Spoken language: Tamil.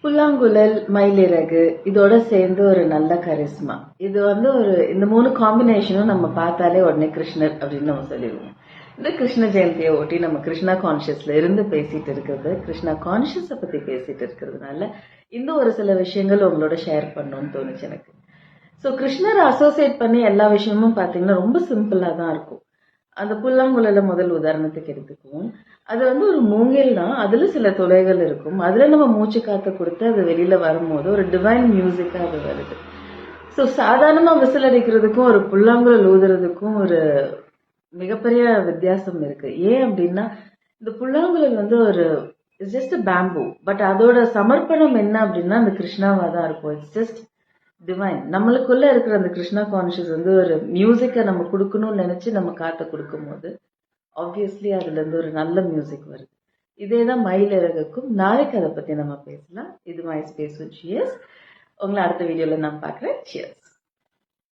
புல்லாங்குழல், மயிலிறகு இதோட சேர்ந்து ஒரு நல்ல கரிஸ்மா. இது இந்த 3 காம்பினேஷனும் நம்ம பார்த்தாலே உடனே கிருஷ்ணர் அப்படின்னு நம்ம சொல்லிடுவோம். இந்த கிருஷ்ண ஜெயந்தியை ஒட்டி நம்ம கிருஷ்ணா கான்ஷியஸ்ல இருந்து பேசிட்டு இருக்கிறது, கிருஷ்ணா கான்ஷியஸை பத்தி பேசிட்டு இருக்கிறதுனால இந்த ஒரு சில விஷயங்கள் உங்களோட ஷேர் பண்ணணும்னு தோணுச்சு எனக்கு. ஸோ கிருஷ்ணரை அசோசியேட் பண்ணி எல்லா விஷயமும் பார்த்தீங்கன்னா ரொம்ப சிம்பிளா தான் இருக்கும். அந்த புல்லாங்குழல முதல் உதாரணத்துக்கு எடுத்துக்குவோம். அது ஒரு மூங்கில் தான். அதுல சில துளைகள் இருக்கும். அதுல நம்ம மூச்சு காத்து கொடுத்து அது வெளியில வரும்போது ஒரு டிவைன் மியூசிக்கா அது வருது. ஸோ சாதாரணமா விசில் அடிக்கிறதுக்கும் ஒரு புல்லாங்குழல் ஊதுறதுக்கும் ஒரு மிகப்பெரிய வித்தியாசம் இருக்கு. ஏன் அப்படின்னா இந்த புல்லாங்குழல் ஒரு இட்ஸ் ஜஸ்ட் பேம்பு. பட் அதோட சமர்ப்பணம் என்ன அப்படின்னா அந்த கிருஷ்ணாவா தான் இருக்கும். It's just divine. நம்மளுக்குள்ள இருக்கிற அந்த கிருஷ்ணா கான்ஷியஸ் ஒரு மியூசிக்கை நம்ம கொடுக்கணும்னு நினைச்சு நம்ம காத்த கொடுக்கும் போது ஆப்வியஸ்லி அதுல இருந்து ஒரு நல்ல மியூசிக் வருது. இதேதான் மயிலிறகுக்கும். நாளைக்கு அதை பத்தி நம்ம பேசலாம். இது மை ஸ்பேஸ் வித் சியர்ஸ். உங்களை அடுத்த வீடியோல நான் பார்க்குறேன். சியர்ஸ்.